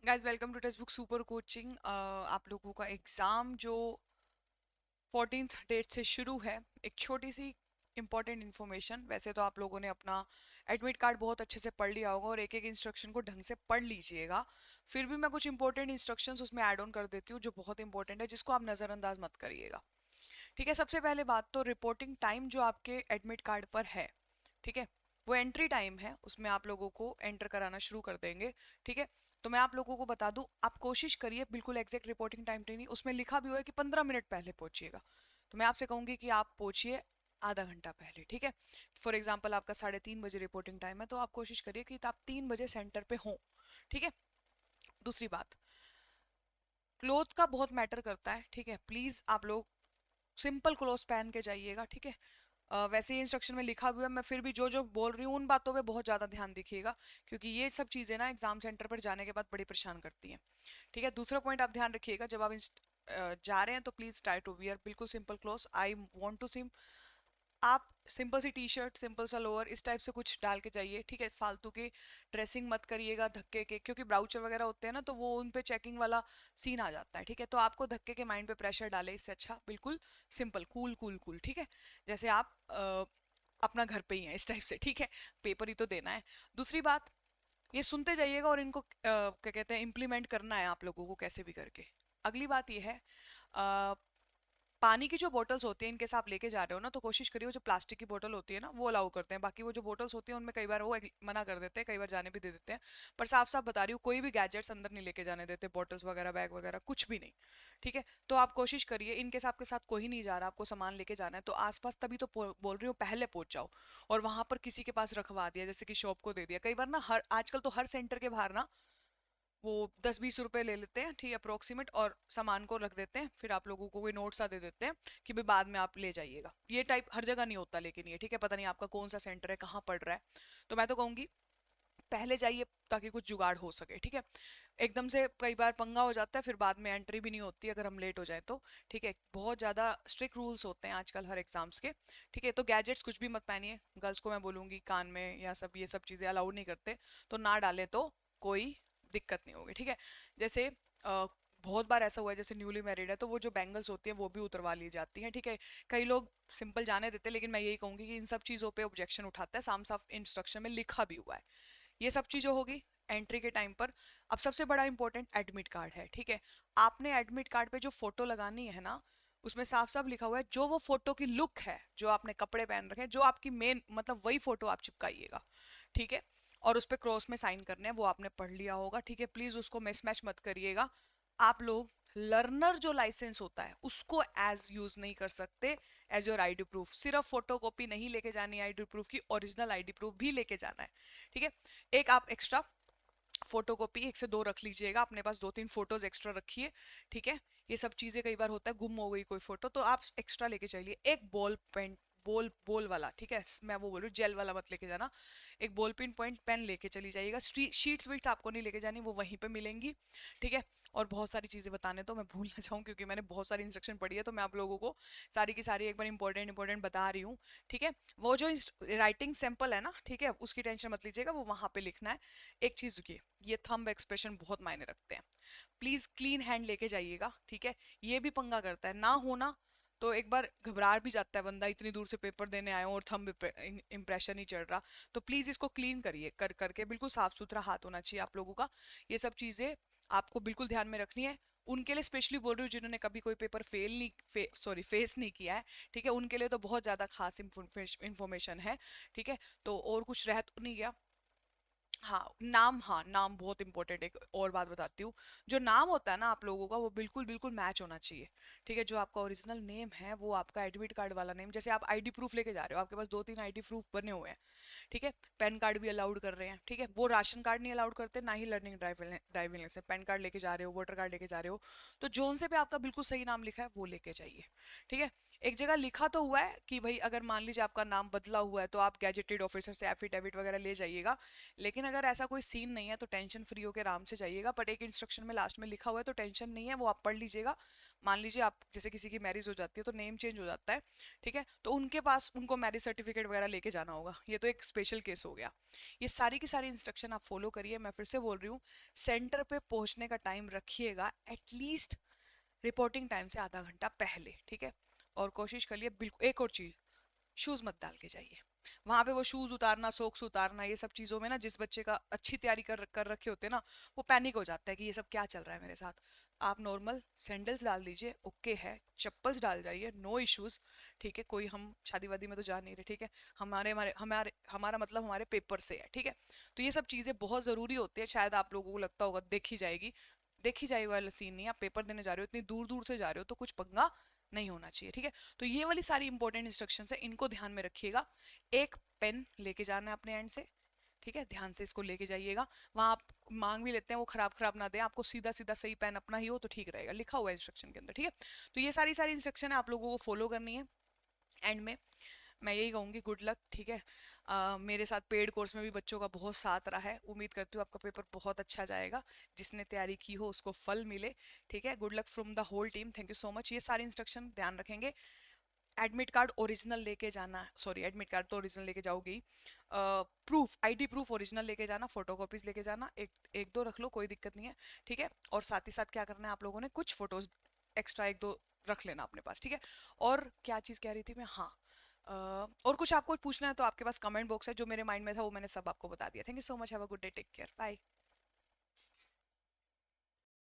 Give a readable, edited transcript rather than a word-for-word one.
Guys welcome to textbook super coaching. आप लोगों का एग्जाम जो 14th डेट से शुरू है। एक छोटी सी इंपॉर्टेंट इन्फॉर्मेशन, वैसे तो आप लोगों ने अपना एडमिट कार्ड बहुत अच्छे से पढ़ लिया होगा और एक एक इंस्ट्रक्शन को ढंग से पढ़ लीजिएगा। फिर भी मैं कुछ इंपॉर्टेंट इंस्ट्रक्शंस उसमें ऐड ऑन कर देती हूँ जो बहुत इंपॉर्टेंट है, जिसको आप नज़रअंदाज मत करिएगा। ठीक है, सबसे पहले बात तो रिपोर्टिंग टाइम जो आपके एडमिट कार्ड पर है, ठीक है, वो एंट्री टाइम है, उसमें आप लोगों को एंटर कराना शुरू कर देंगे। ठीक है, तो मैं आप लोगों को बता दूं, आप कोशिश करिए बिल्कुल एग्जैक्ट रिपोर्टिंग टाइम नहीं, उसमें लिखा भी हुआ है कि 15 मिनट पहले पहुंचिएगा, तो मैं आपसे कहूंगी कि आप पहुंचिए आधा घंटा पहले। ठीक है, फॉर एग्जाम्पल आपका 3:30 बजे रिपोर्टिंग टाइम है, तो आप कोशिश करिए कि आप 3 बजे सेंटर पे हों। ठीक है, दूसरी बात, क्लोथ का बहुत मैटर करता है। ठीक है, प्लीज आप लोग सिंपल क्लोथ पहन के जाइएगा। ठीक है, वैसे ही इंस्ट्रक्शन में लिखा हुआ है, मैं फिर भी जो जो बोल रही हूँ उन बातों पे बहुत ज़्यादा ध्यान दीजिएगा, क्योंकि ये सब चीज़ें ना एग्जाम सेंटर पर जाने के बाद बड़ी परेशान करती हैं। ठीक है, दूसरा पॉइंट आप ध्यान रखिएगा, जब आप जा रहे हैं तो प्लीज़ ट्राई टू वियर बिल्कुल simple clothes. I want to see आप सिंपल सी टी शर्ट, सिंपल सा लोअर, इस टाइप से कुछ डाल के जाइए। ठीक है, फालतू की ड्रेसिंग मत करिएगा धक्के के, क्योंकि ब्राउचर वगैरह होते हैं ना, तो वो उन पे चेकिंग वाला सीन आ जाता है। ठीक है, तो आपको धक्के के माइंड पे प्रेशर डाले इससे अच्छा बिल्कुल सिंपल कूल कूल कूल। ठीक है, जैसे आप अपना घर पे ही हैं इस टाइप से। ठीक है, पेपर ही तो देना है। दूसरी बात, ये सुनते जाइएगा और इनको क्या कहते हैं, इम्प्लीमेंट करना है आप लोगों को कैसे भी करके। अगली बात ये है, पानी की जो बोतल्स होती हैं, इनके साथ आप लेके जा रहे हो ना, तो कोशिश करिए वो जो प्लास्टिक की बोतल होती है ना वो अलाउ करते हैं। बाकी वो जो बोतल्स होती हैं उनमें कई बार वो मना कर देते हैं, कई बार जाने भी दे देते हैं। पर साफ साफ बता रही हूँ, कोई भी गैजेट्स अंदर नहीं लेके जाने देते, बोतल्स वगैरह बैग वगैरह कुछ भी नहीं। ठीक है, तो आप कोशिश करिए, इनके साथ आपके साथ कोई नहीं जा रहा, आपको सामान लेके जाना है तो आसपास, तभी तो बोल रही हूँ पहले पहुंच जाओ। और वहां पर किसी के पास रखवा दिया, जैसे कि शॉप को दे दिया। कई बार ना, हर आजकल तो हर सेंटर के बाहर ना वो 10-20 रुपए ले लेते हैं, ठीक है, अप्रोक्सीमेट, और सामान को रख देते हैं, फिर आप लोगों को कोई नोट सा दे देते हैं कि भाई बाद में आप ले जाइएगा। ये टाइप हर जगह नहीं होता, लेकिन ये ठीक है, पता नहीं आपका कौन सा सेंटर है, कहाँ पड़ रहा है। तो मैं तो कहूंगी पहले जाइए, ताकि कुछ जुगाड़ हो सके। ठीक है, एकदम से कई बार पंगा हो जाता है, फिर बाद में एंट्री भी नहीं होती अगर हम लेट हो जाए तो। ठीक है, बहुत ज़्यादा स्ट्रिक्ट रूल्स होते हैं आजकल हर एग्जाम्स के। ठीक है, तो गैजेट्स कुछ भी मत पहनिए, गर्ल्स को मैं बोलूँगी कान में या सब, ये सब चीज़ें अलाउड नहीं करते, तो ना डालें तो कोई दिक्कत नहीं होगी। ठीक है, जैसे बहुत बार ऐसा हुआ है, जैसे न्यूली मैरिड है तो वो जो बैंगल्स होती हैं वो भी उतरवा ली जाती हैं। ठीक है, कई लोग सिंपल जाने देते हैं, लेकिन मैं यही कहूंगी कि इन सब चीज़ों पे ऑब्जेक्शन उठाता है, साफ साफ इंस्ट्रक्शन में लिखा भी हुआ है। ये सब चीज़ें होगी एंट्री के टाइम पर। अब सबसे बड़ा इंपॉर्टेंट एडमिट कार्ड है। ठीक है, आपने एडमिट कार्ड पे जो फोटो लगानी है ना, उसमें साफ साफ लिखा हुआ है जो वो फोटो की लुक है, जो आपने कपड़े पहन रखे हैं, जो आपकी मेन मतलब वही फोटो आप चिपकाइएगा। ठीक है, और उस पर क्रॉस में साइन करने हैं, वो आपने पढ़ लिया होगा। ठीक है, प्लीज उसको मिसमैच मत करिएगा। आप लोग लर्नर जो लाइसेंस होता है उसको एज यूज नहीं कर सकते एज योर आईडी प्रूफ। सिर्फ फोटो कॉपी नहीं लेके जानी है आईडी प्रूफ की, ओरिजिनल आईडी प्रूफ भी लेके जाना है। ठीक है, एक आप एक्स्ट्रा फोटो कॉपी 1 से 2 रख लीजिएगा अपने पास, 2-3 फोटोज एक्स्ट्रा रखिए। ठीक है, ये सब चीजें, कई बार होता है गुम हो गई कोई फोटो, तो आप एक्स्ट्रा लेके चलिए। एक बॉल पेन, बोल बोल वाला, ठीक है, मैं वो बोलूँ जेल वाला मत लेके जाना, एक बॉल पिन पॉइंट पेन लेके चली जाइएगा। शीट्स वीट्स आपको नहीं लेके जानी, वो वहीं पे मिलेंगी। ठीक है, और बहुत सारी चीज़ें बताने तो मैं भूल ना जाऊँ, क्योंकि मैंने बहुत सारी इंस्ट्रक्शन पढ़ी है, तो मैं आप लोगों को सारी की सारी एक बार इंपॉर्टेंट इंपॉर्टेंट बता रही हूँ। ठीक है, वो जो राइटिंग सैंपल है ना, ठीक है, उसकी टेंशन मत लीजिएगा, वो वहाँ पे लिखना है। एक चीज़ रुकिए, ये थंब एक्सप्रेशन बहुत मायने रखते हैं, प्लीज क्लीन हैंड लेके जाइएगा। ठीक है, ये भी पंगा करता है ना होना, तो एक बार घबरा भी जाता है बंदा, इतनी दूर से पेपर देने आए हो और थंब इम्प्रेशन नहीं चढ़ रहा। तो प्लीज इसको क्लीन करिए, कर करके बिल्कुल साफ सुथरा हाथ होना चाहिए आप लोगों का। ये सब चीजें आपको बिल्कुल ध्यान में रखनी है। उनके लिए स्पेशली बोल रही हूँ जिन्होंने कभी कोई पेपर सॉरी फेस नहीं किया है। ठीक है, उनके लिए तो बहुत ज्यादा खास इंफॉर्मेशन है। ठीक है, तो और कुछ रह तो नहीं गया। हाँ, नाम बहुत इंपॉर्टेंट है। एक और बात बताती हूँ, जो नाम होता है ना आप लोगों का, वो बिल्कुल बिल्कुल मैच होना चाहिए। ठीक है, जो आपका ओरिजिनल नेम है वो आपका एडमिट कार्ड वाला नेम, जैसे आप आईडी प्रूफ लेके जा रहे हो, आपके पास 2-3 आईडी प्रूफ बने हुए हैं। ठीक है, पैन कार्ड भी अलाउड कर रहे हैं। ठीक है, वो राशन कार्ड नहीं अलाउड करते, ना ही learning driving licence. PAN card लेके जा रहे हो, वोटर कार्ड लेके जा रहे हो, तो जोन से पे आपका बिल्कुल सही नाम लिखा है वो लेके जाइए। ठीक है, एक जगह लिखा तो हुआ है कि भाई अगर मान लीजिए आपका नाम बदला हुआ है तो आप गैजेटेड ऑफिसर से एफिडेविट वगैरह ले जाइएगा, लेकिन अगर ऐसा कोई सीन नहीं है तो टेंशन फ्री होकर आराम से जाइएगा, बट एक इंस्ट्रक्शन में लास्ट में लिखा हुआ है तो टेंशन नहीं है, वो आप पढ़ लीजिएगा। मान लीजिए आप जैसे किसी की मैरिज हो जाती है तो नेम चेंज हो जाता है, ठीक है, तो उनके पास उनको मैरिज सर्टिफिकेट वगैरह लेके जाना होगा, ये तो एक स्पेशल केस हो गया। ये सारी की सारी इंस्ट्रक्शन आप फॉलो करिए। मैं फिर से बोल रही हूँ, सेंटर पे पहुंचने का टाइम रखिएगा एटलीस्ट रिपोर्टिंग टाइम से आधा घंटा पहले, ठीक है। और कोशिश करिए बिल्कुल, एक और चीज, शूज मत डाल के जाइए वहां पे। वो शूज उतारना, सोक्स उतारना, ये सब चीजों में ना, जिस बच्चे का अच्छी तैयारी कर रखे होते हैं ना, वो पैनिक हो जाता है कि ये सब क्या चल रहा है मेरे साथ। आप नॉर्मल सैंडल्स डाल दीजिए, ओके है, चप्पल्स डाल जाइए, नो इश्यूज, ठीक है। कोई हम शादी वादी में तो जा नहीं रहे, ठीक है, हमारे हमारे हमारे हमारा मतलब हमारे पेपर से है, ठीक है। तो ये सब चीजें बहुत जरूरी होती है। शायद आप लोगों को लगता होगा देखी जाएगी वाला सीन नहीं है, आप पेपर देने जा रहे हो, इतनी दूर दूर से जा रहे हो, तो कुछ पंगा नहीं होना चाहिए, ठीक है। तो ये वाली सारी इंपॉर्टेंट इंस्ट्रक्शन है, इनको ध्यान में रखिएगा। एक पेन लेके जाना है अपने एंड से, ठीक है, ध्यान से इसको लेके जाइएगा। वहां आप मांग भी लेते हैं, वो खराब खराब ना दें आपको, सीधा सीधा सही पेन अपना ही हो तो ठीक रहेगा, लिखा हुआ है इंस्ट्रक्शन के अंदर, ठीक है। तो ये सारी सारी इंस्ट्रक्शन है, आप लोगों को फॉलो करनी है। एंड में मैं यही कहूँगी, गुड लक, ठीक है। मेरे साथ पेड कोर्स में भी बच्चों का बहुत साथ रहा है, उम्मीद करती हूँ आपका पेपर बहुत अच्छा जाएगा, जिसने तैयारी की हो उसको फल मिले, ठीक है। Good luck from the whole team, thank you so much. ये सारी इंस्ट्रक्शन ध्यान रखेंगे। एडमिट कार्ड ओरिजिनल लेके जाना, सॉरी एडमिट कार्ड तो ओरिजिनल लेके जाओगी, प्रूफ, आईडी प्रूफ ओरिजिनल लेके जाना, फोटोकॉपीज लेके जाना, एक दो रख लो, कोई दिक्कत नहीं है, ठीक है। और साथ ही साथ क्या करना है आप लोगों ने, कुछ फोटोज एक्स्ट्रा एक दो रख लेना अपने पास, ठीक है। और क्या चीज़ कह रही थी मैं, हाँ, और कुछ आपको पूछना है तो आपके पास कमेंट बॉक्स है, जो मेरे माइंड में था वो मैंने सब आपको बता दिया। Thank you so much, have a good day, take care, bye.